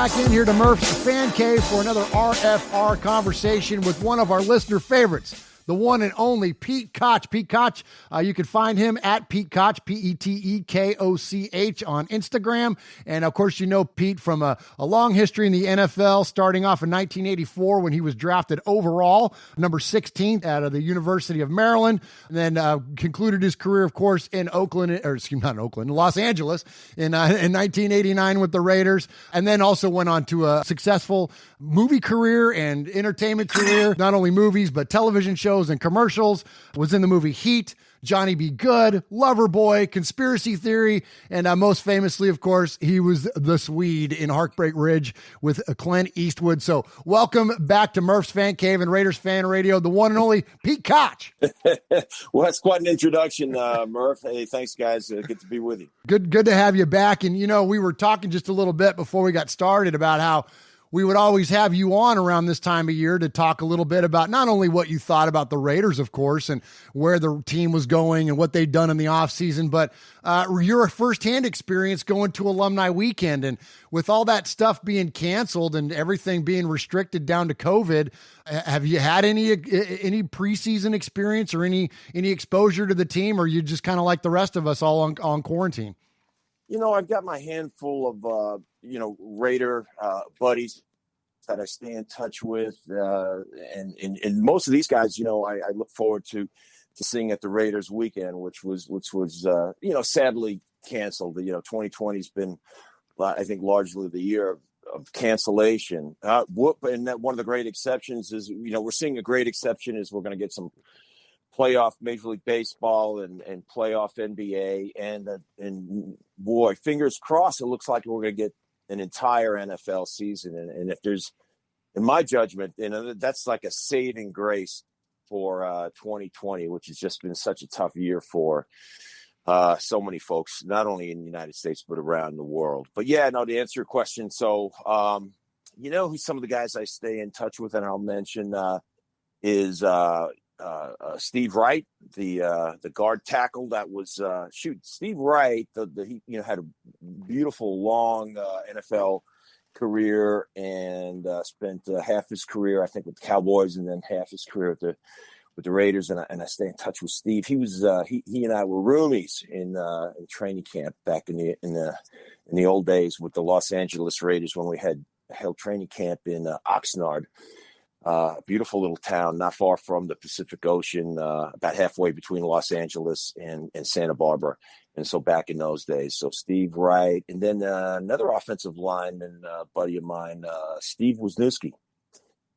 back in here to Murf's Fan Cave for another RFR conversation with one of our listener favorites, the one and only Pete Koch. Pete Koch, you can find him at Pete Koch, Petekoch on Instagram. And of course, you know Pete from a long history in the NFL, starting off in 1984 when he was drafted overall, number 16 out of the University of Maryland. And then concluded his career, of course, in Los Angeles in 1989 with the Raiders. And then also went on to a successful movie career and entertainment career, not only movies, but television shows and commercials. Was in the movie Heat, Johnny Be Good, Loverboy, Conspiracy Theory, and most famously, of course, he was the Swede in Heartbreak Ridge with Clint Eastwood. So welcome back to Murf's Fan Cave and Raiders Fan Radio, the one and only Pete Koch. Well, that's quite an introduction, Murf. Hey, thanks, guys. Good to be with you. Good to have you back. And, you know, we were talking just a little bit before we got started about how we would always have you on around this time of year to talk a little bit about not only what you thought about the Raiders, of course, and where the team was going and what they'd done in the offseason, but your firsthand experience going to Alumni Weekend. And with all that stuff being canceled and everything being restricted down to COVID, have you had any preseason experience or any exposure to the team, or you just kind of like the rest of us all on quarantine? You know, I've got my handful of, Raider buddies that I stay in touch with. And most of these guys, you know, I look forward to seeing at the Raiders weekend, which was sadly canceled. 2020's been, I think, largely the year of cancellation. And that one of the great exceptions is, we're seeing a great exception is we're going to get some playoff Major League Baseball and playoff NBA. And boy, fingers crossed, it looks like we're going to get an entire NFL season. And if there's, in my judgment, that's like a saving grace for 2020, which has just been such a tough year for so many folks, not only in the United States, but around the world. But yeah, no, to answer your question. So, who's some of the guys I stay in touch with, and I'll mention is Steve Wright, the guard tackle that was Steve Wright. He had a beautiful long NFL career and spent half his career, I think, with the Cowboys, and then half his career with the Raiders. And I stay in touch with Steve. He was he and I were roomies in training camp back in the old days with the Los Angeles Raiders when we held training camp in Oxnard. Beautiful little town, not far from the Pacific Ocean, about halfway between Los Angeles and Santa Barbara. And so back in those days, so Steve Wright, and then another offensive lineman, buddy of mine, Steve Wisniewski,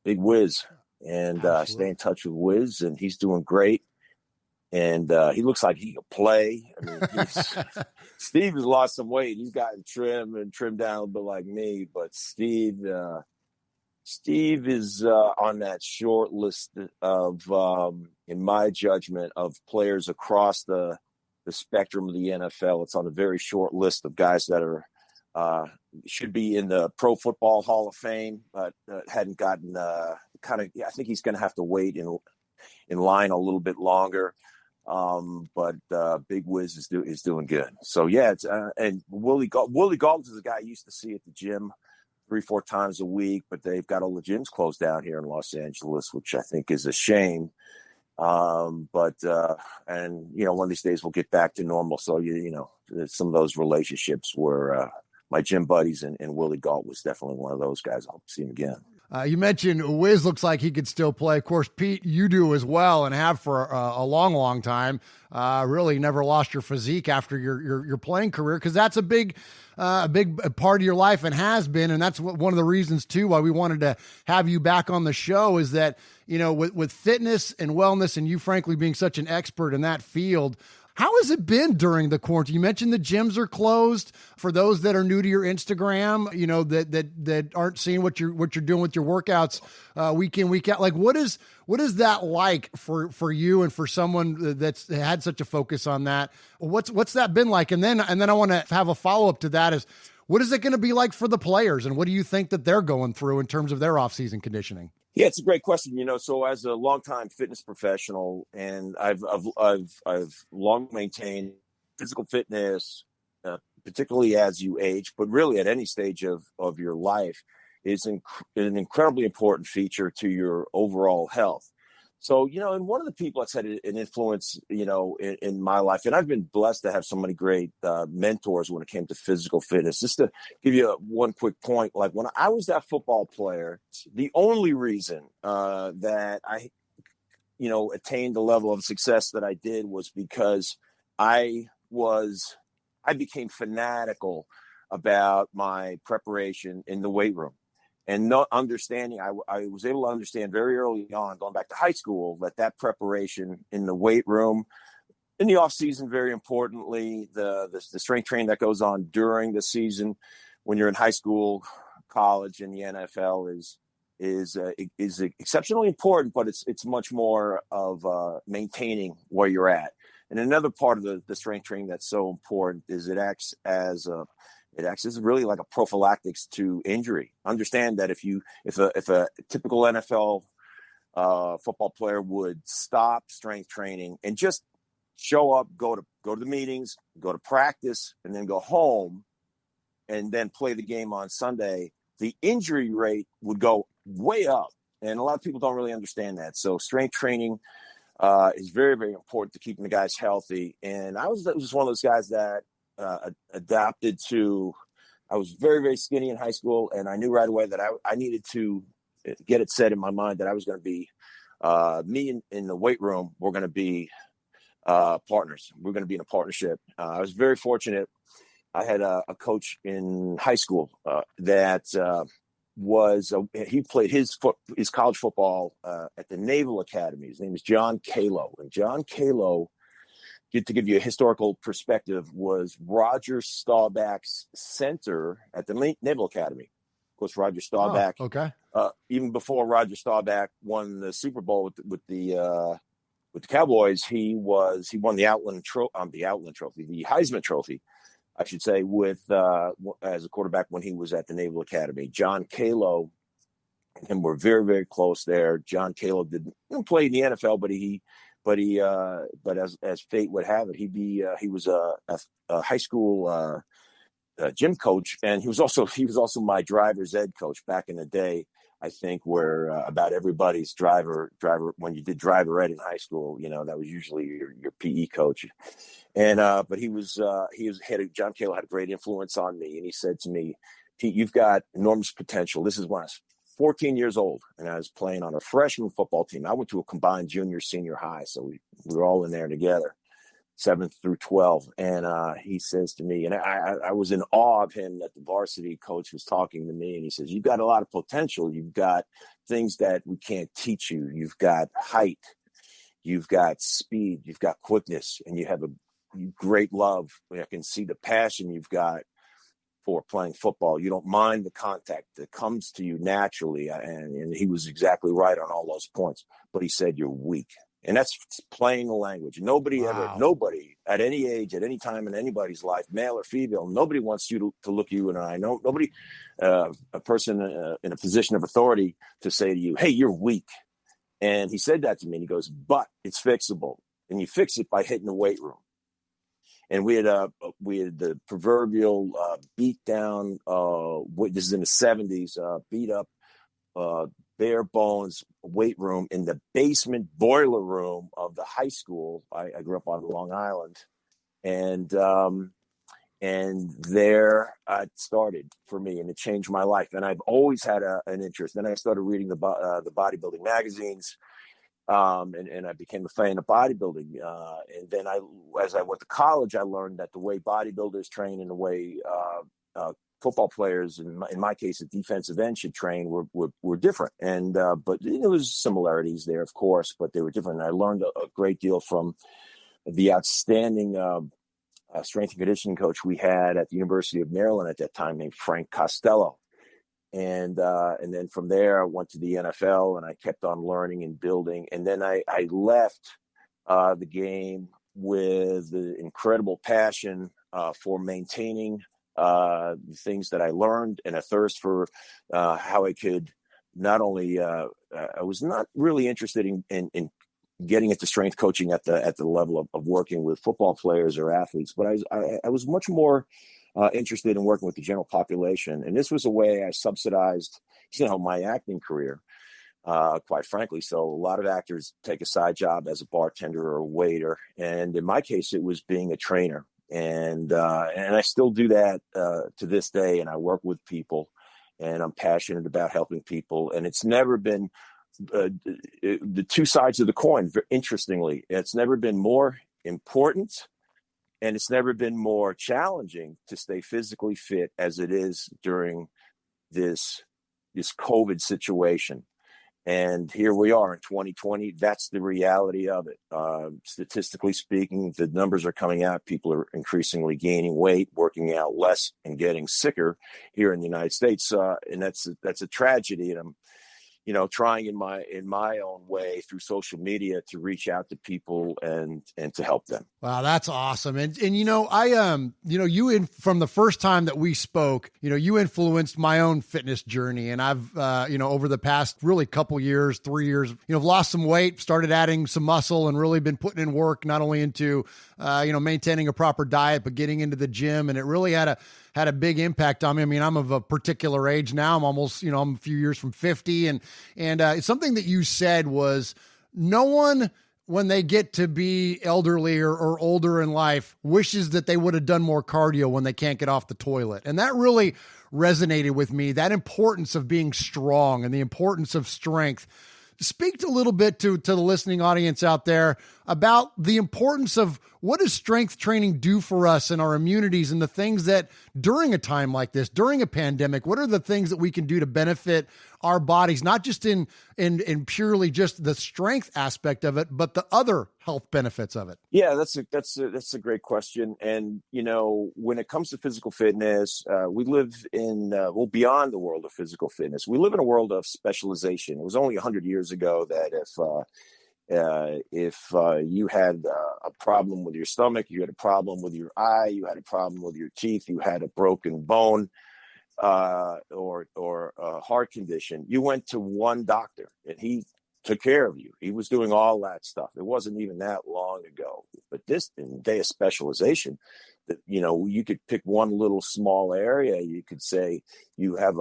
Big Wiz, and stay in touch with Wiz, and he's doing great. And he looks like he can play. I mean, Steve has lost some weight. He's gotten trimmed down a little bit like me, but Steve is on that short list of, in my judgment, of players across the spectrum of the NFL. It's on a very short list of guys that are should be in the Pro Football Hall of Fame, but hadn't gotten I think he's going to have to wait in line a little bit longer. But Big Wiz is doing good. So yeah, it's and Willie Galton's is a guy I used to see at the gym 3-4 times a week, but they've got all the gyms closed down here in Los Angeles, which I think is a shame. And one of these days we'll get back to normal. So, some of those relationships were my gym buddies, and Willie Galt was definitely one of those guys. I hope to see him again. You mentioned Wiz looks like he could still play. Of course, Pete, you do as well and have for a long, long time. Really never lost your physique after your playing career, because that's a big part of your life and has been. And that's one of the reasons, too, why we wanted to have you back on the show is that, with fitness and wellness and you, frankly, being such an expert in that field, how has it been during the quarantine? You mentioned the gyms are closed. For those that are new to your Instagram, that aren't seeing what you're doing with your workouts week in, week out. Like, what is that like for you and for someone that's had such a focus on that? What's that been like? And then I want to have a follow up to that is, what is it going to be like for the players, and what do you think that they're going through in terms of their off-season conditioning? Yeah, it's a great question. So as a longtime fitness professional, and I've long maintained physical fitness, particularly as you age, but really at any stage of your life, is an incredibly important feature to your overall health. So, and one of the people that's had an influence, in my life, and I've been blessed to have so many great mentors when it came to physical fitness. Just to give you one quick point, like when I was that football player, the only reason that I, attained the level of success that I did was because I became fanatical about my preparation in the weight room. And not understanding, I was able to understand very early on, going back to high school, that preparation in the weight room, in the off season, very importantly, the strength training that goes on during the season, when you're in high school, college, and the NFL is exceptionally important, but it's much more of maintaining where you're at. And another part of the strength training that's so important is it acts as really like a prophylactics to injury. Understand that if a typical NFL football player would stop strength training and just show up, go to the meetings, go to practice, and then go home, and then play the game on Sunday, the injury rate would go way up. And a lot of people don't really understand that. So strength training is very, very important to keeping the guys healthy. And I was just one of those guys that adapted to. I was very, very skinny in high school, and I knew right away that I needed to get it set in my mind that I was going to be me in the weight room. We're going to be partners. We're going to be in a partnership. I was very fortunate. I had a coach in high school that he played his college football at the Naval Academy. His name is John Kalo, and John Kalo, to give you a historical perspective, was Roger Staubach's center at the Naval Academy. Of course, Roger Staubach. Oh, okay. Even before Roger Staubach won the Super Bowl with the Cowboys, he won the Outland Trophy, the Heisman Trophy, I should say, with as a quarterback when he was at the Naval Academy. John Kalo and him were very, very close there. John Kalo didn't play in the NFL, but as fate would have it, he was a high school gym coach, and he was also my driver's ed coach back in the day. I think where about everybody's driver when you did driver ed in high school, that was usually your PE coach. And but John Kalo had a great influence on me, and he said to me, "Pete, you've got enormous potential." This is when I was 14 years old, and I was playing on a freshman football team. I went to a combined junior senior high, so we were all in there together, 7th through 12. And he says to me, and I was in awe of him, that the varsity coach was talking to me, and he says, "You've got a lot of potential. You've got things that we can't teach you. You've got height, you've got speed, you've got quickness, and you have a great love. I can see the passion you've got for playing football. You don't mind the contact that comes to you naturally." And he was exactly right on all those points. But he said, "You're weak." And that's plain language. Nobody at any age, at any time in anybody's life, male or female, nobody wants you to look you in the eye. No, nobody, a person in a position of authority to say to you, "Hey, you're weak." And he said that to me, and he goes, "But it's fixable. And you fix it by hitting the weight room." And we had the proverbial beat down. This is in the 70s. Beat up, bare bones weight room in the basement boiler room of the high school. I grew up on Long Island, and there it started for me, and it changed my life. And I've always had an interest. Then I started reading the bodybuilding magazines. And I became a fan of bodybuilding. And then as I went to college, I learned that the way bodybuilders train and the way football players, in my case, a defensive end, should train were different. And but there was similarities there, of course, but they were different. And I learned a great deal from the outstanding strength and conditioning coach we had at the University of Maryland at that time, named Frank Costello. And then from there, I went to the NFL, and I kept on learning and building. And then I left the game with the incredible passion for maintaining the things that I learned, and a thirst for how I could not only I was not really interested in getting into strength coaching at the level of working with football players or athletes, but I was much more interested in working with the general population. And this was a way I subsidized, my acting career, quite frankly. So a lot of actors take a side job as a bartender or a waiter. And in my case, it was being a trainer. And I still do that to this day. And I work with people, and I'm passionate about helping people. And it's never been the two sides of the coin. Interestingly, it's never been more important, and it's never been more challenging to stay physically fit as it is during this COVID situation. And here we are in 2020. That's the reality of it. Statistically speaking, the numbers are coming out. People are increasingly gaining weight, working out less, and getting sicker here in the United States. And that's a tragedy. And I'm, trying in my own way through social media to reach out to people and to help them. Wow, that's awesome. And you from the first time that we spoke, you influenced my own fitness journey. And I've, over the past really couple years, 3 years, lost some weight, started adding some muscle, and really been putting in work, not only into, maintaining a proper diet, but getting into the gym. And it really had a big impact on me. I mean, I'm of a particular age now. I'm almost, I'm a few years from 50. And it's something that you said was, no one, when they get to be elderly or older in life, wishes that they would have done more cardio when they can't get off the toilet. And that really resonated with me, that importance of being strong and the importance of strength. Speak a little bit to the listening audience out there about the importance of what does strength training do for us and our immunities, and the things that during a time like this, during a pandemic, what are the things that we can do to benefit our bodies, not just in purely just the strength aspect of it, but the other health benefits of it? Yeah, that's a great question. And, when it comes to physical fitness, we live in, beyond the world of physical fitness, we live in a world of specialization. It was only 100 years ago that if you had a problem with your stomach, you had a problem with your eye, you had a problem with your teeth, you had a broken bone, or a heart condition, you went to one doctor and he took care of you. He was doing all that stuff. It wasn't even that long ago. But this, in the day of specialization, that you could pick one little small area. You could say you have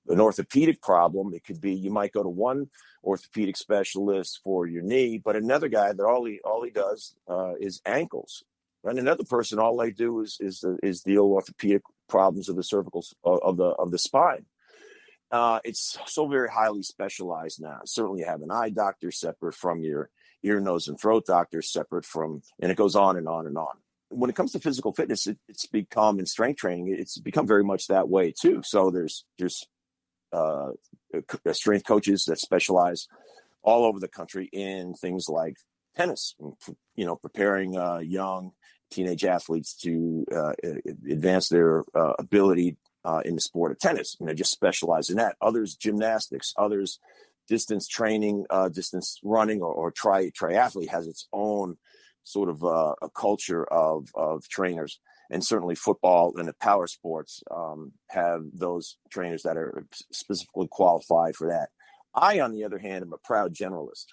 an orthopedic problem. It could be you might go to one orthopedic specialist for your knee, but another guy that all he does is ankles. And another person, all they do is deal with orthopedic problems of the cervical of the spine. It's so very highly specialized now. Certainly, you have an eye doctor separate from your ear, nose, and throat doctor, separate from, and it goes on and on and on. When it comes to physical fitness, it's become, in strength training, it's become very much that way too. So there's strength coaches that specialize all over the country in things like tennis, preparing young teenage athletes to advance their ability in the sport of tennis. Just specialize in that. Others gymnastics, others distance training, distance running, or triathlete has its own sort of a culture of trainers. And certainly football and the power sports have those trainers that are specifically qualified for that. I, on the other hand, am a proud generalist.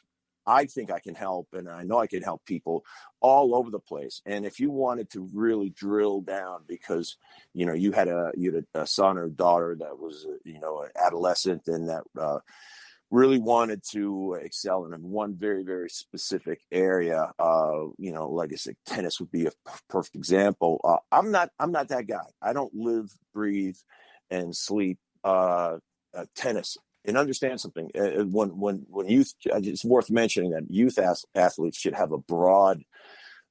I think I can help, and I know I can help people all over the place. And if you wanted to really drill down because, you had a son or daughter that was, an adolescent and that really wanted to excel in one very, very specific area, like I said, tennis would be a perfect example. I'm not that guy. I don't live, breathe, and sleep tennis. And understand something. When youth, it's worth mentioning that youth athletes should have a broad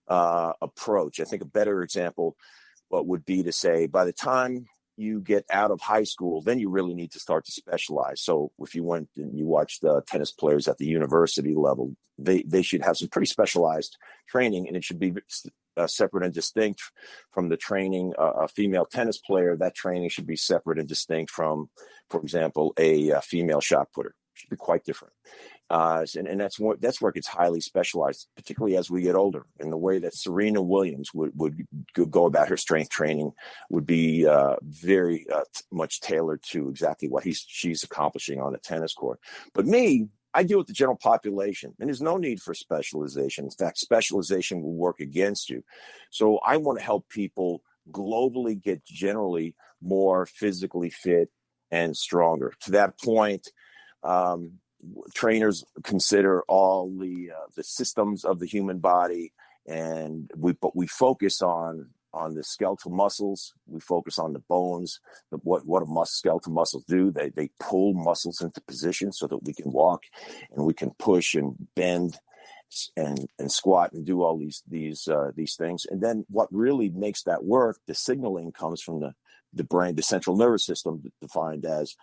approach. I think a better example would be to say, by the time you get out of high school, then you really need to start to specialize. So if you went and you watched tennis players at the university level, they should have some pretty specialized training, and it should be separate and distinct from the training. A female tennis player, that training should be separate and distinct from, for example, a female shot putter. It should be quite different. And that's where it gets highly specialized, particularly as we get older. And the way that Serena Williams would go about her strength training would be very much tailored to exactly what she's accomplishing on the tennis court. But me, I deal with the general population, and there's no need for specialization. In fact, specialization will work against you. So I want to help people globally get generally more physically fit and stronger. To that point, trainers consider all the systems of the human body, and we focus on the skeletal muscles. We focus on the bones. What skeletal muscles do? They pull muscles into position so that we can walk, and we can push and bend and squat and do all these things. And then what really makes that work? The signaling comes from the brain, the central nervous system, defined as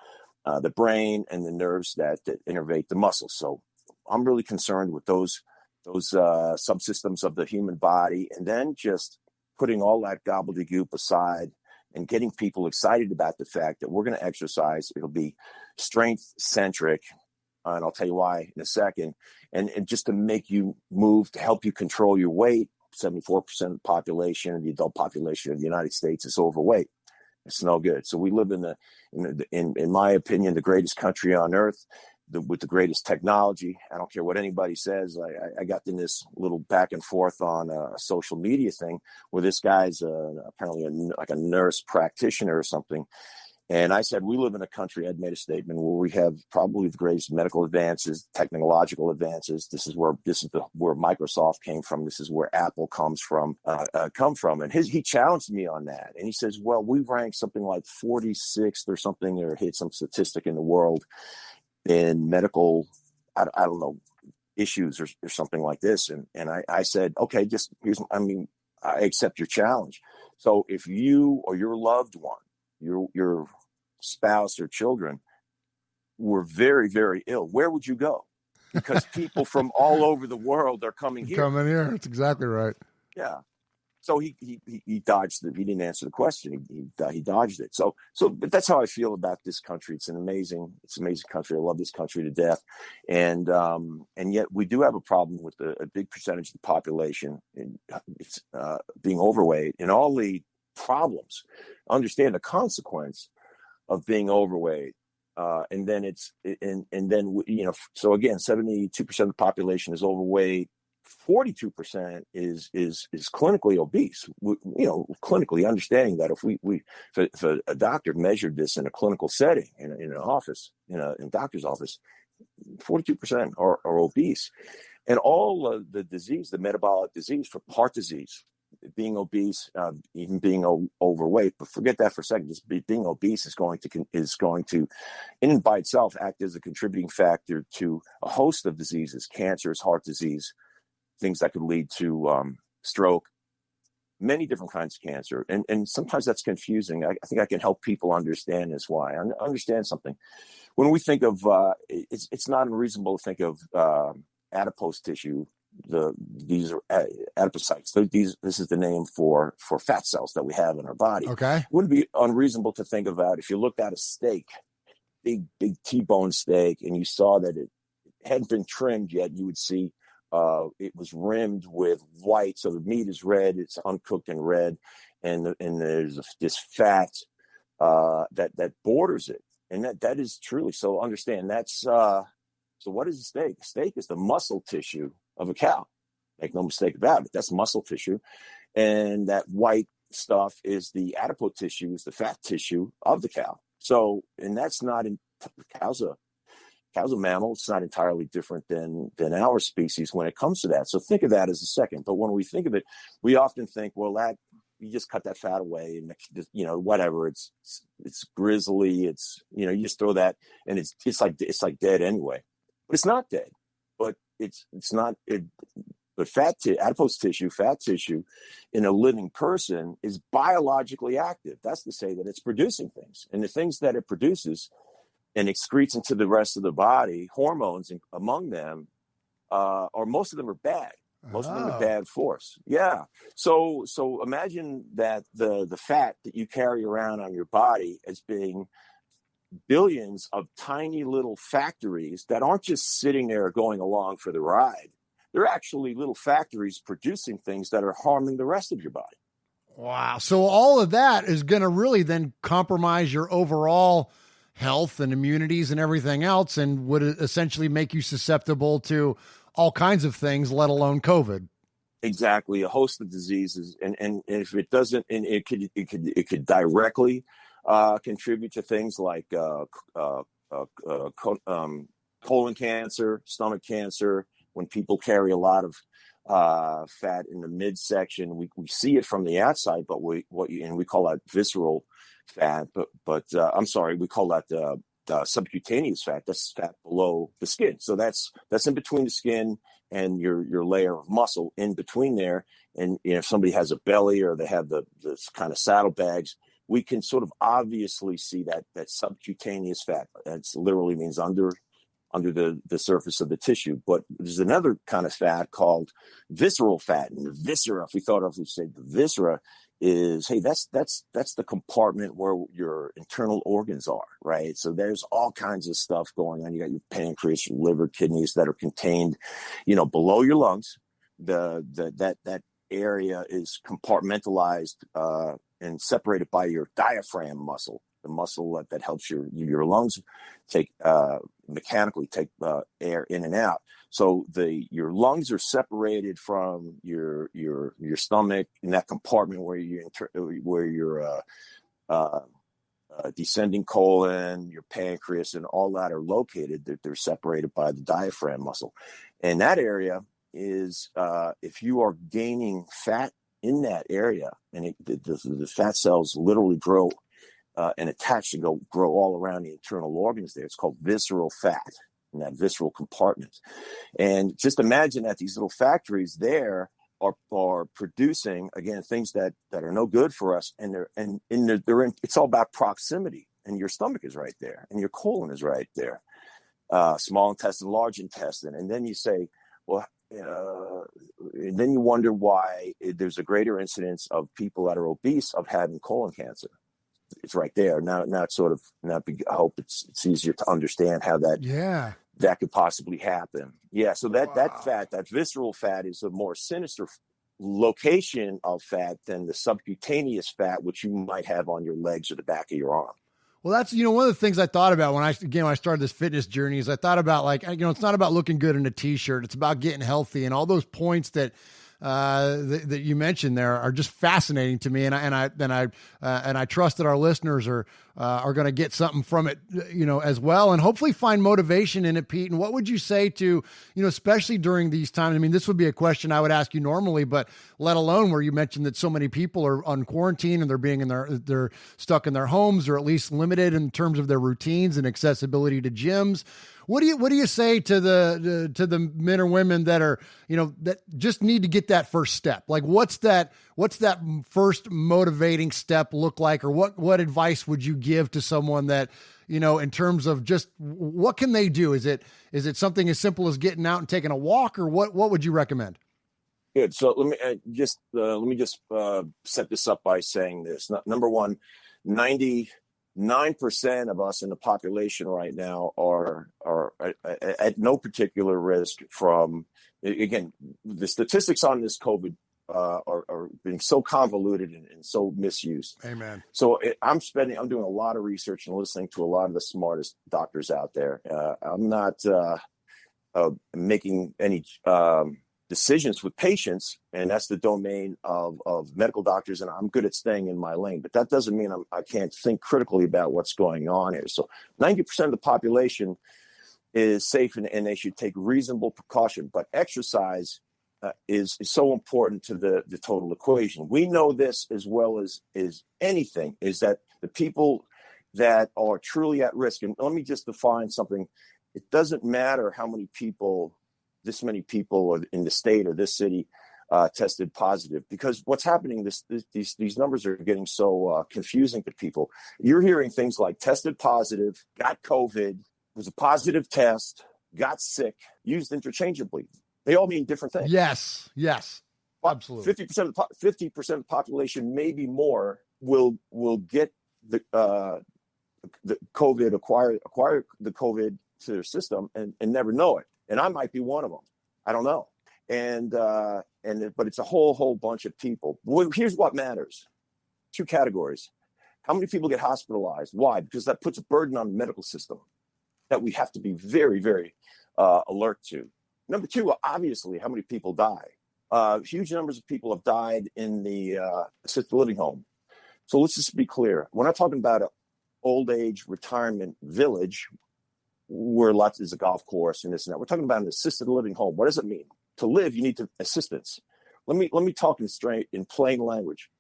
the brain and the nerves that innervate the muscles. So I'm really concerned with those subsystems of the human body, and then just putting all that gobbledygook aside and getting people excited about the fact that we're going to exercise. It'll be strength centric, and I'll tell you why in a second. And just to make you move, to help you control your weight. 74% of the population, the adult population of the United States, is overweight. It's no good. So we live in my opinion, the greatest country on earth, with the greatest technology. I don't care what anybody says. I got in this little back and forth on a social media thing where this guy's apparently like a nurse practitioner or something. And I said, we live in a country, I'd made a statement, where we have probably the greatest medical advances, technological advances. This is where Microsoft came from. This is where Apple come from. And he challenged me on that. And he says, well, we rank something like 46th or something, or hit some statistic in the world in medical, I don't know, issues or something like this. And I said, okay, I accept your challenge. So if you or your loved one, your spouse or children were very, very ill, where would you go? Because people from all over the world are coming here. Coming here. That's exactly right. Yeah. So he dodged it. He didn't answer the question. He dodged it. But that's how I feel about this country. It's an amazing country. I love this country to death. And yet we do have a problem with a big percentage of the population being overweight, and all the problems. Understand the consequence of being overweight. And then so again, 72% of the population is overweight. 42% is clinically obese. Clinically understanding that if a doctor measured this in a clinical setting, in an office, in a doctor's office, 42% are obese. And all of the disease, the metabolic disease, for heart disease, being obese, even being overweight, but forget that for a second. Just being obese is going to, in and by itself, act as a contributing factor to a host of diseases: cancers, heart disease, things that could lead to stroke, many different kinds of cancer. And sometimes that's confusing. I think I can help people understand this. Why? Understand something. When we think of, it's not unreasonable to think of adipose tissue. These are adipocytes. This is the name for fat cells that we have in our body. Okay. It wouldn't be unreasonable to think about, if you looked at a steak, big T-bone steak, and you saw that it hadn't been trimmed yet, you would see it was rimmed with white. So the meat is red, it's uncooked and red, and there's this fat that borders it. And that is truly, so understand that's, so what is a steak? A steak is the muscle tissue of a cow. Make no mistake about it. That's muscle tissue. And that white stuff is the adipose tissue, is the fat tissue of the cow. So, and that's not in, cow's a mammal. It's not entirely different than our species when it comes to that. So think of that as a second. But when we think of it, we often think, well, that you just cut that fat away and just, whatever. It's grizzly. It's, you just throw that, and it's like dead anyway. But it's not dead. But it's not. But adipose tissue, fat tissue, in a living person is biologically active. That's to say that it's producing things, and the things that it produces and excretes into the rest of the body, hormones among them, or most of them are bad. Most of them are bad force. Yeah. So imagine that the fat that you carry around on your body as being billions of tiny little factories that aren't just sitting there going along for the ride. They're actually little factories producing things that are harming the rest of your body. Wow. So all of that is going to really then compromise your overall health and immunities and everything else, and would essentially make you susceptible to all kinds of things, let alone COVID. Exactly, a host of diseases, and if it doesn't, and it could directly contribute to things like colon cancer, stomach cancer. When people carry a lot of fat in the midsection, we see it from the outside, but we call that visceral fat. But I'm sorry, we call that subcutaneous fat. That's fat below the skin. So that's in between the skin and your layer of muscle in between there. And if somebody has a belly or they have this kind of saddlebags, we can sort of obviously see that subcutaneous fat. That literally means under the surface of the tissue. But there's another kind of fat called visceral fat. And the viscera, if we said the viscera is, hey, that's the compartment where your internal organs are, right? So there's all kinds of stuff going on. You got your pancreas, your liver, kidneys that are contained, below your lungs. That area is compartmentalized and separated by your diaphragm muscle, the muscle that helps your lungs mechanically take air in and out. So your lungs are separated from your stomach in that compartment where your descending colon, your pancreas, and all that are located. They're separated by the diaphragm muscle, and that area is if you are gaining fat in that area, and the fat cells literally grow and attach to grow all around the internal organs there. It's called visceral fat in that visceral compartment. And just imagine that these little factories there are producing, again, things that are no good for us. And it's all about proximity. And your stomach is right there, and your colon is right there. Small intestine, large intestine. And then you say, well, and then you wonder why there's a greater incidence of people that are obese of having colon cancer. It's right there. Now it's sort of, I hope it's easier to understand how that could possibly happen. Yeah. So that fat, that visceral fat, is a more sinister location of fat than the subcutaneous fat, which you might have on your legs or the back of your arm. Well, that's, one of the things I thought about when I started this fitness journey is I thought about it's not about looking good in a t-shirt. It's about getting healthy, and all those points that you mentioned there are just fascinating to me. And I trust that our listeners are going to get something from it, as well, and hopefully find motivation in it, Pete. And what would you say to, especially during these times? I mean, this would be a question I would ask you normally, but let alone where you mentioned that so many people are on quarantine and they're stuck in their homes, or at least limited in terms of their routines and accessibility to gyms. What do you say to the men or women that are, that just need to get that first step? Like, what's that first motivating step look like, or what advice would you give to someone that, in terms of just what can they do? Is it something as simple as getting out and taking a walk, or what would you recommend? Good. So let me just set this up by saying this. Number one, 99% of us in the population right now are at no particular risk from, again, the statistics on this COVID are being so convoluted and so misused. Amen. So I'm doing a lot of research and listening to a lot of the smartest doctors out there. I'm not making any decisions with patients, and that's the domain of medical doctors, and I'm good at staying in my lane, but that doesn't mean I can't think critically about what's going on here. So 90% of the population is safe, and they should take reasonable precaution, but exercise is so important to the total equation. We know this as well as anything, is that the people that are truly at risk, and let me just define something. It doesn't matter how many people, this many people in the state or this city tested positive, because what's happening, these numbers are getting so confusing to people. You're hearing things like tested positive, got COVID, was a positive test, got sick, used interchangeably. They all mean different things. Yes, absolutely. 50% of the population, maybe more, will get the COVID, acquire the COVID to their system and never know it. And I might be one of them. I don't know. But it's a whole bunch of people. Well, here's what matters. Two categories. How many people get hospitalized? Why? Because that puts a burden on the medical system that we have to be very, very alert to. Number two, obviously, how many people die? Huge numbers of people have died in the assisted living home. So let's just be clear. We're not talking about an old age retirement village where lots is a golf course and this and that. We're talking about an assisted living home. What does it mean? To live, you need assistance. Let me talk in plain language.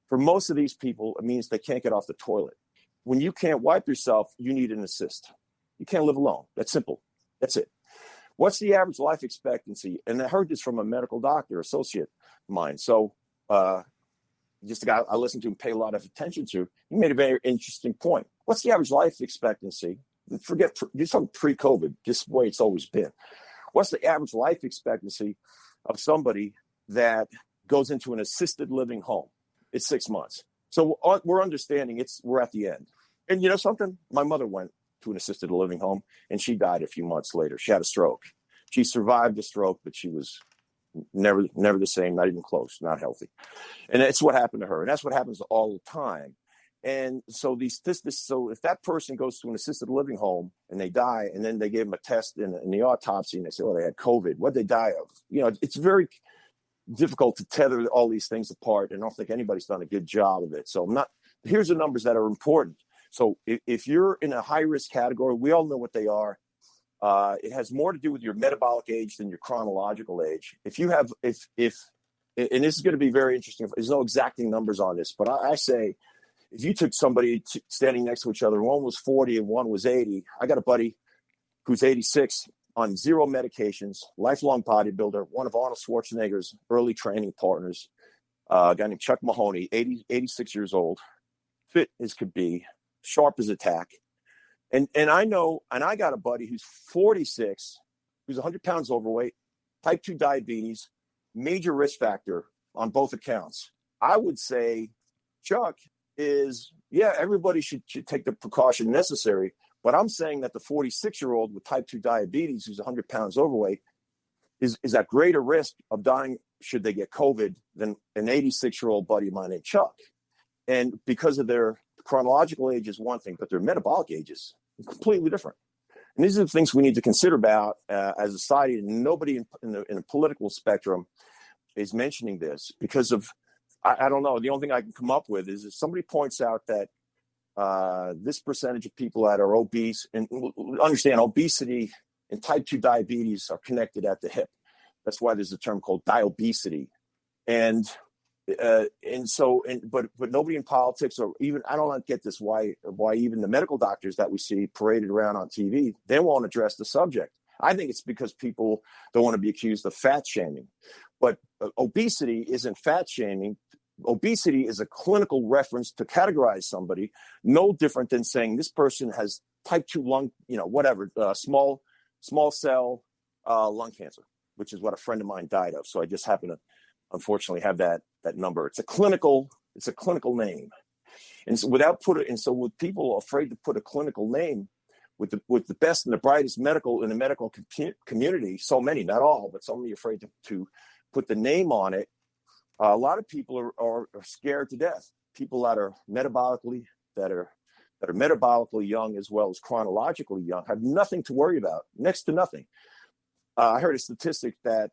For most of these people, it means they can't get off the toilet. When you can't wipe yourself, you need an assist. You can't live alone. That's simple. That's it. What's the average life expectancy? And I heard this from a medical doctor, associate of mine. So just a guy I listen to and pay a lot of attention to, he made a very interesting point. What's the average life expectancy? Forget, you're talking pre-COVID, just the way it's always been. What's the average life expectancy of somebody that goes into an assisted living home? It's 6 months. So we're understanding we're at the end. And you know something? My mother went to an assisted living home and she died a few months later. She had a stroke. She survived the stroke, but she was never the same, not even close, not healthy. And that's what happened to her. And that's what happens all the time. And so so if that person goes to an assisted living home and they die, and then they gave them a test in the autopsy and they say, oh, they had COVID. What'd they die of? You know, it's very difficult to tether all these things apart. And I don't think anybody's done a good job of it. So here's the numbers that are important. So if you're in a high risk category, we all know what they are. It has more to do with your metabolic age than your chronological age. If you have, and this is going to be very interesting. There's no exacting numbers on this, but I say, if you took somebody standing next to each other, one was 40 and one was 80. I got a buddy who's 86 on 0 medications, lifelong bodybuilder, one of Arnold Schwarzenegger's early training partners, a guy named Chuck Mahoney, 86 years old, fit as could be, sharp as a tack. And I know, and I got a buddy who's 46, who's 100 pounds overweight, type 2 diabetes, major risk factor on both accounts. I would say Chuck is, everybody should take the precaution necessary. But I'm saying that the 46-year-old with type 2 diabetes who's 100 pounds overweight is at greater risk of dying should they get COVID than an 86-year-old buddy of mine named Chuck. And because of their chronological age is one thing, but their metabolic age is completely different. And these are the things we need to consider about as a society. And nobody in the political spectrum is mentioning this because of, I don't know, the only thing I can come up with is if somebody points out that this percentage of people that are obese, and understand obesity and type 2 diabetes are connected at the hip. That's why there's a term called diobesity. And but nobody in politics, or even, I don't get this, why even the medical doctors that we see paraded around on TV, they won't address the subject. I think it's because people don't want to be accused of fat shaming. But obesity isn't fat shaming. Obesity is a clinical reference to categorize somebody, no different than saying this person has type 2 lung, small cell lung cancer, which is what a friend of mine died of. So I just happen to, unfortunately, have that number. It's a clinical name. And so with people afraid to put a clinical name with the best and the brightest in the medical community, so many, not all, but so many afraid to put the name on it. A lot of people are scared to death. People that are metabolically young as well as chronologically young have nothing to worry about, next to nothing. I heard a statistic that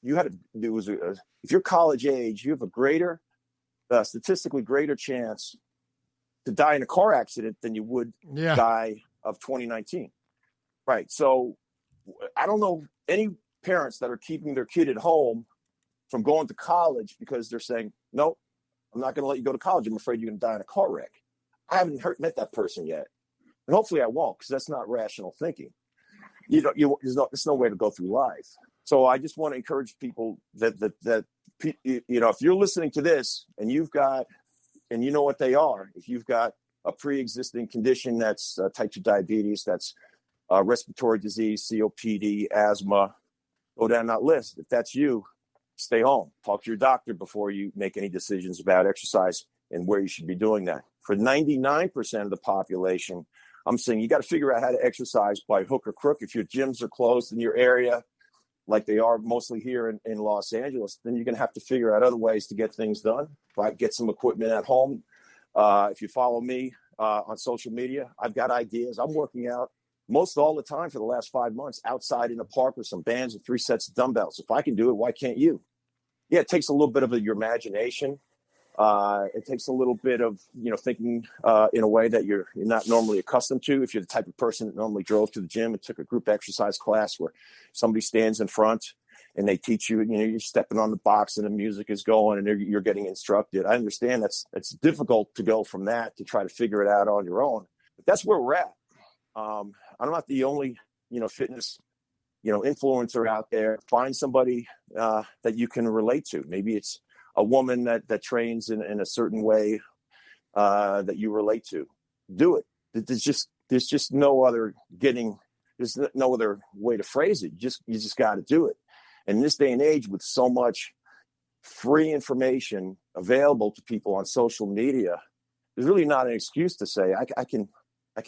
if you're college age, you have a statistically greater chance to die in a car accident than you would die of 2019. Right. So I don't know any parents that are keeping their kid at home from going to college because they're saying, no, I'm not going to let you go to college. I'm afraid you're going to die in a car wreck. I haven't met that person yet. And hopefully I won't, because that's not rational thinking. There's no way to go through life. So I just want to encourage people that if you're listening to this and you know what they are, if you've got a pre-existing condition that's type 2 diabetes, that's respiratory disease, COPD, asthma, go down that list. If that's you, stay home. Talk to your doctor before you make any decisions about exercise and where you should be doing that. For 99% of the population, I'm saying you got to figure out how to exercise by hook or crook. If your gyms are closed in your area, like they are mostly here in Los Angeles, then you're going to have to figure out other ways to get things done. Get some equipment at home. If you follow me on social media, I've got ideas. I'm working out most all the time for the last 5 months outside in a park with some bands and 3 sets of dumbbells. If I can do it, why can't you? Yeah, it takes a little bit of your imagination. It takes a little bit of, thinking in a way that you're not normally accustomed to. If you're the type of person that normally drove to the gym and took a group exercise class where somebody stands in front and they teach you, you're stepping on the box and the music is going and you're getting instructed. I understand it's difficult to go from that to try to figure it out on your own. But that's where we're at. I'm not the only, fitness, influencer out there. Find somebody that you can relate to. Maybe it's a woman that trains in a certain way that you relate to. Do it. There's just no other there's no other way to phrase it. You just got to do it. And in this day and age, with so much free information available to people on social media, there's really not an excuse to say, I can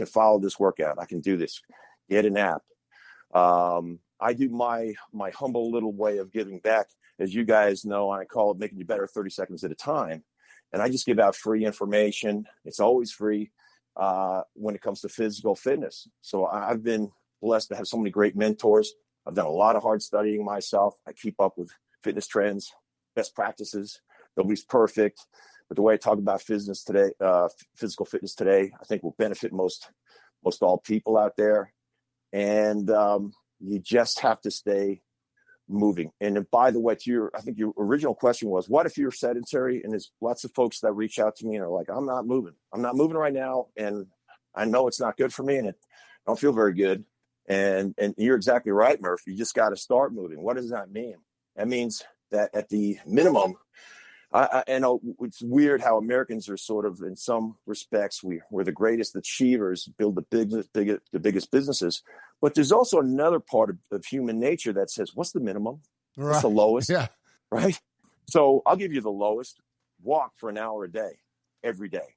follow this workout. I can do this. Get an app. I do my humble little way of giving back, as you guys know, I call it Making You Better 30 seconds at a time. And I just give out free information. It's always free when it comes to physical fitness. So I've been blessed to have so many great mentors. I've done a lot of hard studying myself. I keep up with fitness trends, best practices. Nobody's perfect. But the way I talk about fitness today, physical fitness today, I think will benefit most all people out there. And you just have to stay moving. And by the way, I think your original question was, what if you're sedentary? And there's lots of folks that reach out to me and are like, I'm not moving right now. And I know it's not good for me and I don't feel very good. And you're exactly right, Murf. You just got to start moving. What does that mean? That means that at the minimum, I know it's weird how Americans are sort of, in some respects, we're the greatest achievers, build the biggest businesses. But there's also another part of human nature that says, what's the minimum? Right. What's the lowest? Yeah. Right. So I'll give you the lowest. Walk for an hour a day, every day.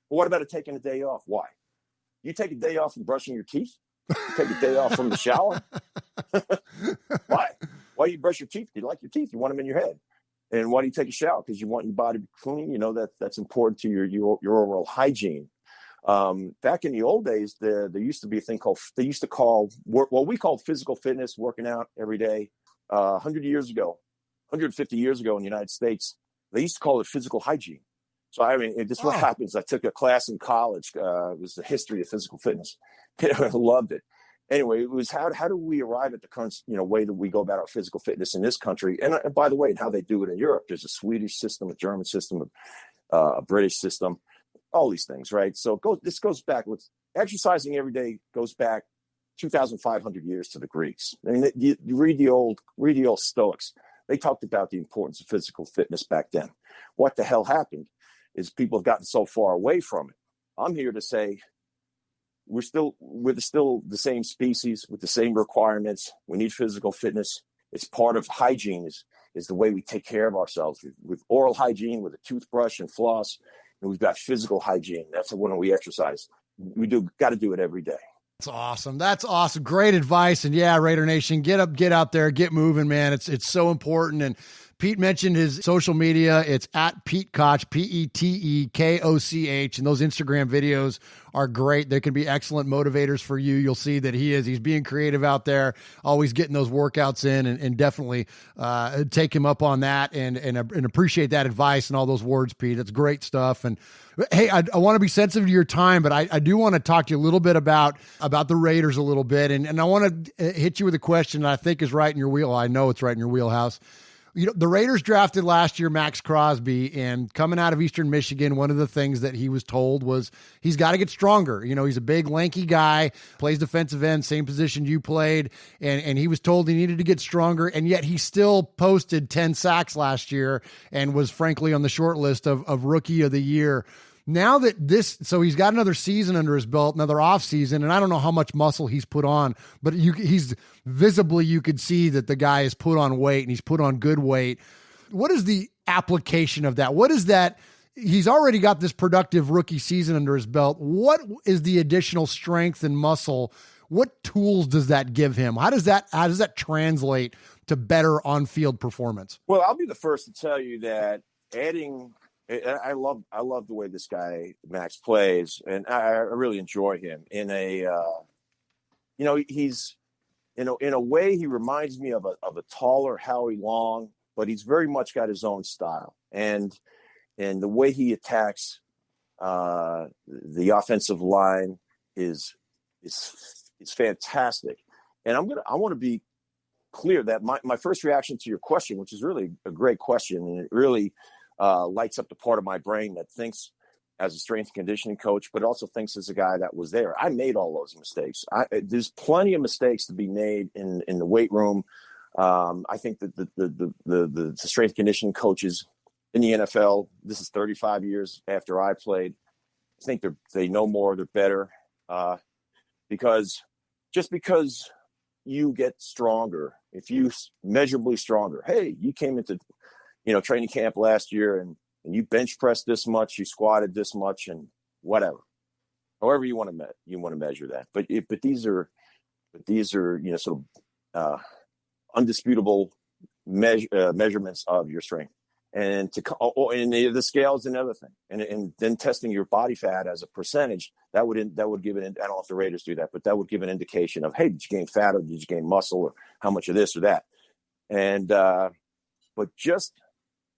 But what about taking a day off? Why? You take a day off from brushing your teeth? You take a day off from the shower? Why? Why do you brush your teeth? You like your teeth. You want them in your head. And why do you take a shower? Because you want your body to be clean. That's important to your overall hygiene. Back in the old days, there used to be a thing they used to call what we called physical fitness, working out every day. 150 years ago in the United States, they used to call it physical hygiene. So, what happens. I took a class in college. It was the history of physical fitness. I loved it. Anyway, it was how do we arrive at the current way that we go about our physical fitness in this country, and by the way, and how they do it in Europe. There's a Swedish system, a German system, a British system, all these things, right? So this goes back. Exercising every day goes back 2,500 years to the Greeks. I mean, you read the old Stoics. They talked about the importance of physical fitness back then. What the hell happened is people have gotten so far away from it. I'm here to say, we're still the same species with the same requirements. We need physical fitness. It's part of hygiene is the way we take care of ourselves with oral hygiene, with a toothbrush and floss. And we've got physical hygiene. That's when we exercise. We got to do it every day. That's awesome. Great advice. And yeah, Raider Nation, get out there, get moving, man. It's so important. And Pete mentioned his social media. It's at Pete Koch, PeteKoch. And those Instagram videos are great. They can be excellent motivators for you. You'll see that he's being creative out there, always getting those workouts in, and definitely take him up on that and appreciate that advice and all those words, Pete. That's great stuff. And hey, I want to be sensitive to your time, but I do want to talk to you a little bit about the Raiders a little bit. And I want to hit you with a question that I think is right in your wheel. I know it's right in your wheelhouse. The Raiders drafted last year Max Crosby, and coming out of Eastern Michigan, one of the things that he was told was he's got to get stronger. He's a big, lanky guy, plays defensive end, same position you played, and he was told he needed to get stronger, and yet he still posted 10 sacks last year and was frankly on the short list of Rookie of the Year. Now that so he's got another season under his belt, another off season, and I don't know how much muscle he's put on, but he's visibly, you could see that the guy has put on weight and he's put on good weight. What is the application of that? What is that? He's already got this productive rookie season under his belt. What is the additional strength and muscle? What tools does that give him? How does that translate to better on-field performance? Well, I'll be the first to tell you that adding I love the way this guy Max plays, and I really enjoy him. He's in a way he reminds me of a taller Howie Long, but he's very much got his own style, and the way he attacks the offensive line is fantastic. And I want to be clear that my first reaction to your question, which is really a great question, and it really lights up the part of my brain that thinks as a strength and conditioning coach, but also thinks as a guy that was there. I made all those mistakes. There's plenty of mistakes to be made in the weight room. I think that the strength and conditioning coaches in the NFL, this is 35 years after I played, I think they know more, they're better, because you get stronger, if you measurably stronger. Hey, you came into training camp last year and you bench pressed this much, you squatted this much, and whatever, however you want to measure that. But these are sort of undisputable measurements of your strength, and the scales and everything, and then testing your body fat as a percentage that would give it. I don't know if the Raiders do that, but that would give an indication of, hey, did you gain fat or did you gain muscle, or how much of this or that, and but just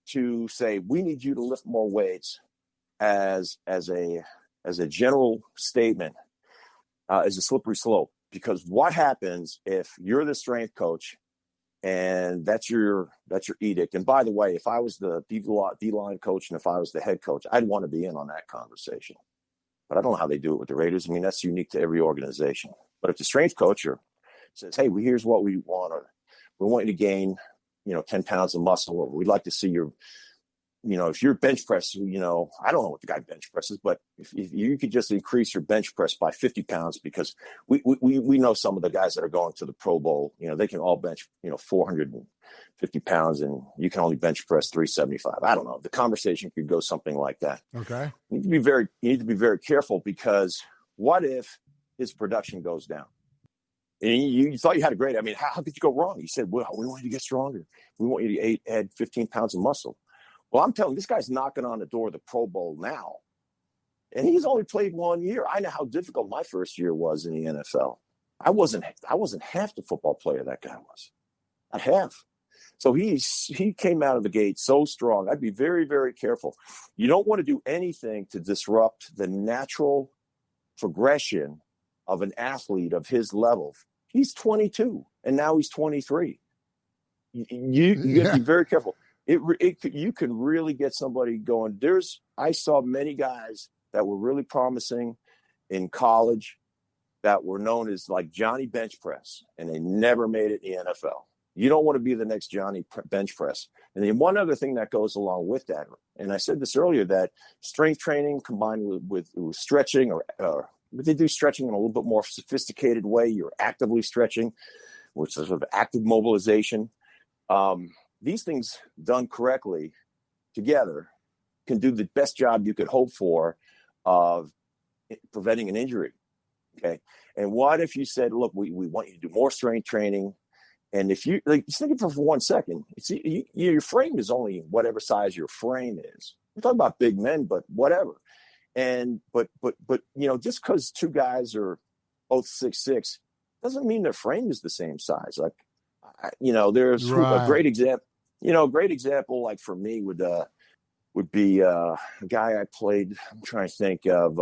to say we need you to lift more weights as a general statement is a slippery slope, because what happens if you're the strength coach and that's your edict? And by the way, if I was the D-line coach and if I was the head coach, I'd want to be in on that conversation. But I don't know how they do it with the Raiders. I mean, that's unique to every organization. But if the strength coach says, hey, here's what we want, or we want you to gain 10 pounds of muscle, or we'd like to see your, if you're bench press, I don't know what the guy bench presses, but if you could just increase your bench press by 50 pounds, because we know some of the guys that are going to the Pro Bowl, they can all bench, 450 pounds, and you can only bench press 375. I don't know. The conversation could go something like that. Okay. You need to be very careful, because what if his production goes down? And you thought you had a great, how could you go wrong? You said, well, we want you to get stronger. We want you to add 15 pounds of muscle. Well, I'm telling you, this guy's knocking on the door of the Pro Bowl now. And he's only played 1 year. I know how difficult my first year was in the NFL. I wasn't half the football player that guy was. Not half. So he came out of the gate so strong. I'd be very, very careful. You don't want to do anything to disrupt the natural progression of an athlete of his level. He's 22 and now he's 23. You got to be very careful. You can really get somebody going. I saw many guys that were really promising in college that were known as like Johnny Bench Press, and they never made it in the NFL. You don't want to be the next Johnny Bench Press. And then one other thing that goes along with that, and I said this earlier, that strength training combined with stretching, or they do stretching in a little bit more sophisticated way. You're actively stretching, which is sort of active mobilization. These things done correctly together can do the best job you could hope for of preventing an injury. Okay. And what if you said, look, we want you to do more strength training. And if you just think of it for 1 second, your frame is only whatever size your frame is. We're talking about big men, but whatever. And, but just because two guys are both 6'6" doesn't mean their frame is the same size. Like, there's a great example. A great example, like for me, would be a guy I played. I'm trying to think of.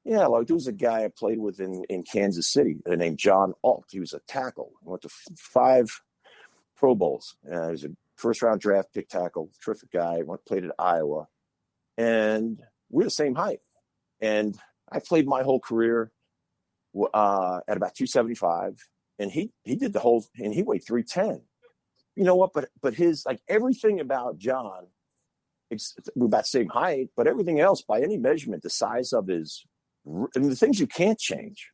There was a guy I played with in Kansas City named John Alt. He was a tackle. He went to 5 Pro Bowls. He was a first-round draft pick tackle. Terrific guy. Played at Iowa, and we're the same height. And I played my whole career at about 275, and he did the whole, and he weighed 310. You know what? But his, like, everything about John, we're about the same height, but everything else by any measurement, the size of his, the things you can't change.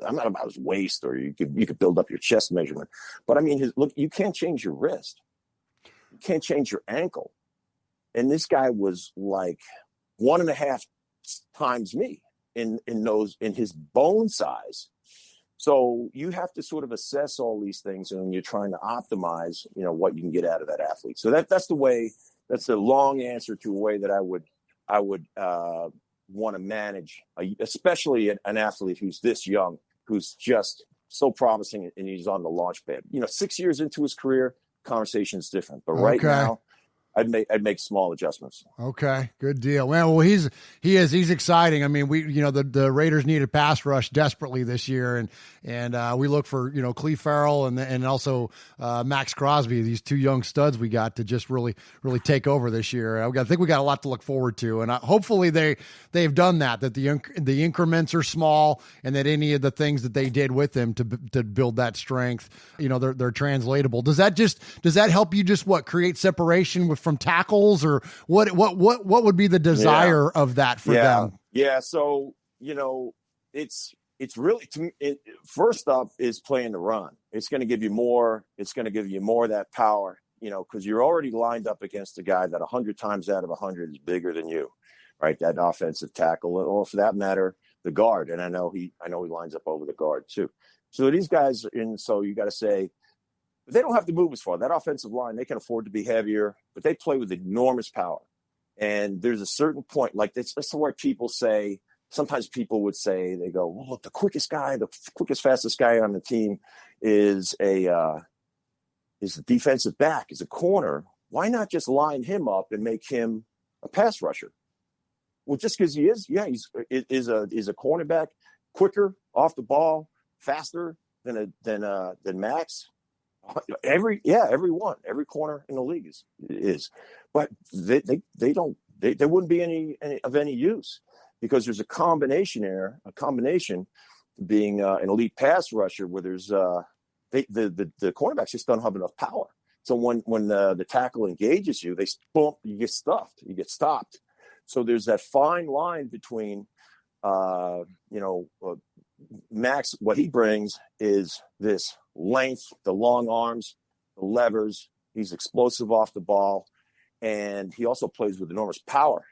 I'm not about his waist, or you could build up your chest measurement, but you can't change your wrist, you can't change your ankle, and this guy was like 1.5 times me in his bone size. So you have to sort of assess all these things when you're trying to optimize, what you can get out of that athlete. So that's the way that's a long answer to a way that I would want to manage, especially an athlete who's this young, who's just so promising, and he's on the launch pad. 6 years into his career, conversation is different. But right now, I'd make small adjustments. Okay, good deal. Well, he's exciting. I mean, the Raiders need a pass rush desperately this year, and we look for Cleve Farrell and also Max Crosby, these two young studs we got to just really take over this year. I think we got a lot to look forward to, and hopefully they've done that. That the increments are small, and that any of the things that they did with them to build that strength, they're translatable. Does that help you just create separation from tackles, or what would be the desire of that for them? Yeah. So, it's really, first up is playing the run. It's going to give you more. It's going to give you more of that power, because you're already lined up against a guy that 100 times out of 100 is bigger than you, right? That offensive tackle, or for that matter, the guard. And I know he lines up over the guard too. So these guys, so you got to say, they don't have to move as far. That offensive line, they can afford to be heavier, but they play with enormous power. And there's a certain point, like that's where people say, sometimes people would say, they go, well, look, the quickest, fastest guy on the team is a defensive back, is a corner. Why not just line him up and make him a pass rusher? Well, just because he is a cornerback, quicker off the ball, faster than Max. Every corner in the league is, but they wouldn't be any use, because there's a combination being an elite pass rusher where there's the cornerbacks just don't have enough power. So when the tackle engages you, you get stuffed, you get stopped. So there's that fine line between Max, what he brings is this length, the long arms, the levers. He's explosive off the ball, and he also plays with enormous power.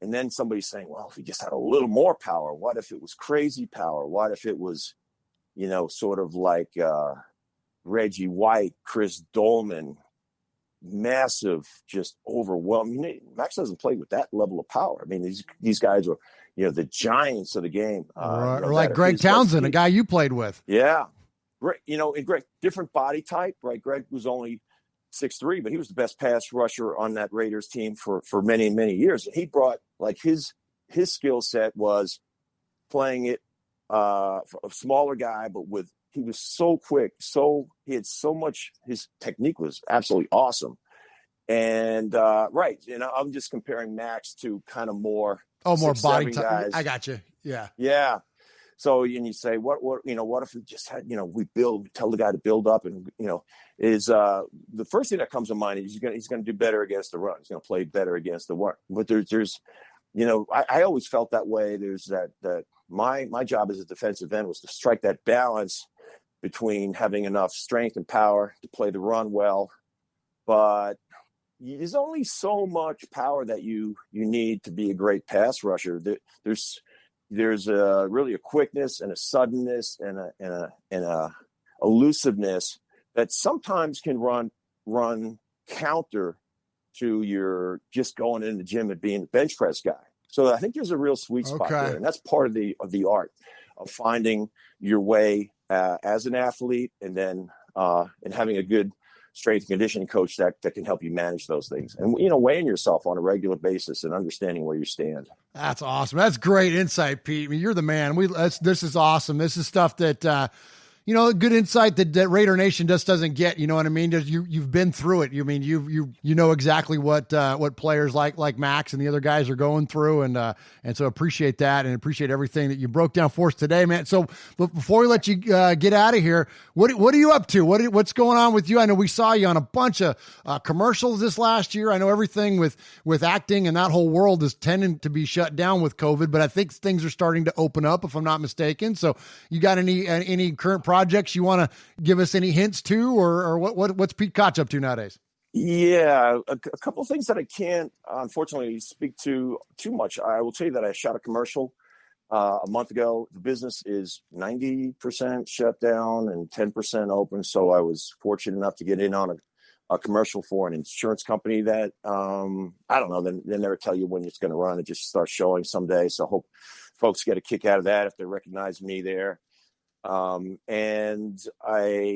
And then somebody's saying, well, if he just had a little more power, what if it was crazy power? What if it was, sort of like Reggie White, Chris Dolman, massive, just overwhelming. Max doesn't play with that level of power. I mean, these guys are, the giants of the game. Or like Greg Townsend, a guy you played with. Yeah. Great. And Greg, different body type, right? Greg was only 6'3", but he was the best pass rusher on that Raiders team for many, many years. And he brought, like, his skill set was playing it a smaller guy, but he was so quick. He had so much, his technique was absolutely awesome. And right. I'm just comparing Max to kind of more body type guys. I got you. Yeah. Yeah. So, and you say, what if we just had, we tell the guy to build up, and, is the first thing that comes to mind is he's going to do better against the run. He's going to play better against the run. But there's I always felt that way. There's that my job as a defensive end was to strike that balance between having enough strength and power to play the run well, but there's only so much power that you need to be a great pass rusher. There's really a quickness and a suddenness and a elusiveness that sometimes can run counter to your just going in the gym and being a bench press guy. So I think there's a real sweet spot there, and that's part of the art of finding your way as an athlete, and then and having a good strength and conditioning coach that can help you manage those things, and weighing yourself on a regular basis and understanding where you stand. That's awesome. That's great insight, Pete. I mean, you're the man. This is awesome. This is stuff that good insight that Raider Nation just doesn't get. You know what I mean? You've been through it. You mean you know exactly what players like Max and the other guys are going through, and so appreciate that, and appreciate everything that you broke down for us today, man. So, but before we let you get out of here, what are you up to? What's going on with you? I know we saw you on a bunch of commercials this last year. I know everything with acting and that whole world is tending to be shut down with COVID, but I think things are starting to open up, if I'm not mistaken. So, you got any current projects you want to give us any hints to, or what's Pete Koch up to nowadays? Yeah, a couple of things that I can't, unfortunately, speak to too much. I will tell you that I shot a commercial a month ago. The business is 90% shut down and 10% open. So I was fortunate enough to get in on a commercial for an insurance company that I don't know. They never tell you when it's going to run. It just starts showing someday. So I hope folks get a kick out of that if they recognize me there. And I'm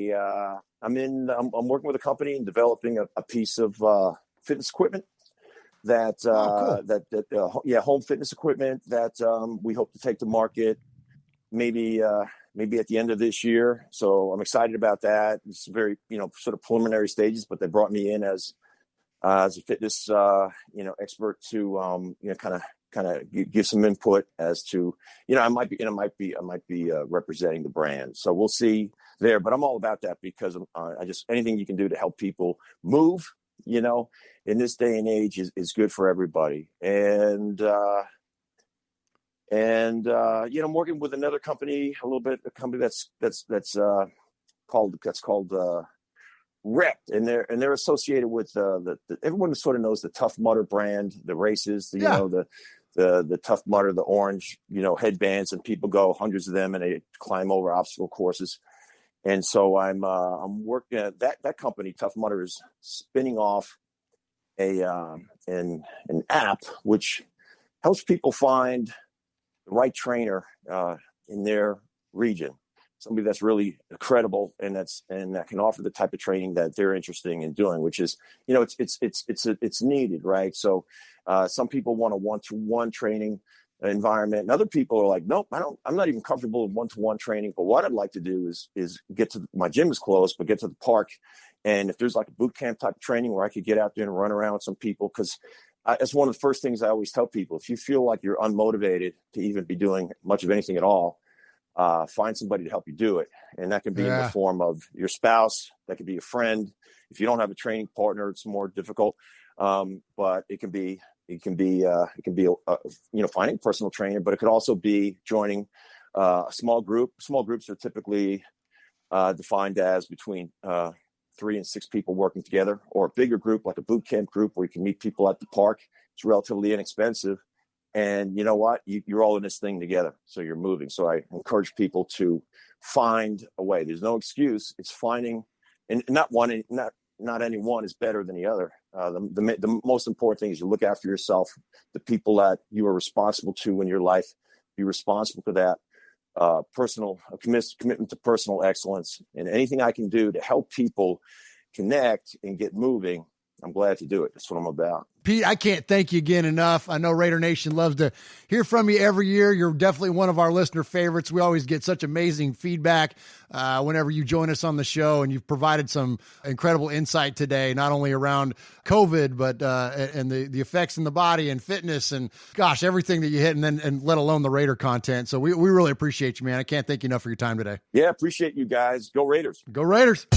working with a company and developing a piece of fitness equipment that cool. Home fitness equipment that we hope to take to market maybe at the end of this year. So I'm excited about that. It's very, sort of preliminary stages, but they brought me in as a fitness, expert to, kind of give some input as to, I might be representing the brand. So we'll see there, but I'm all about that because anything you can do to help people move, in this day and age is good for everybody. And I'm working with another company, a company that's called Rep, and they're associated with everyone sort of knows the Tough Mudder brand, the races, the Tough Mudder, the orange, headbands, and people go hundreds of them and they climb over obstacle courses. And so I'm working at that company. Tough Mudder is spinning off an app which helps people find the right trainer in their region, somebody that's really credible and that can offer the type of training that they're interested in doing, which is, it's needed, right? So some people want a one-to-one training environment, and other people are like, nope, I'm not even comfortable in one-to-one training. But what I'd like to do is get to my gym is closed, but get to the park, and if there's like a boot camp type of training where I could get out there and run around with some people, because it's one of the first things I always tell people. If you feel like you're unmotivated to even be doing much of anything at all, find somebody to help you do it. And that can be in the form of your spouse. That could be a friend. If you don't have a training partner, it's more difficult. But it can be finding a personal trainer, but it could also be joining a small group. Small groups are typically defined as between 3 and 6 people working together, or a bigger group like a boot camp group where you can meet people at the park. It's relatively inexpensive. And you know what? You're all in this thing together. So you're moving. So I encourage people to find a way. There's no excuse. It's finding, and not any one is better than the other. The most important thing is you look after yourself, the people that you are responsible to in your life, be responsible for that. Commitment to personal excellence, and anything I can do to help people connect and get moving, I'm glad to do it. That's what I'm about. Pete, I can't thank you again enough. I know Raider Nation loves to hear from you every year. You're definitely one of our listener favorites. We always get such amazing feedback whenever you join us on the show, and you've provided some incredible insight today, not only around COVID, but and the effects in the body and fitness and, gosh, everything that you hit, and let alone the Raider content. So we really appreciate you, man. I can't thank you enough for your time today. Yeah, appreciate you guys. Go Raiders. Go Raiders.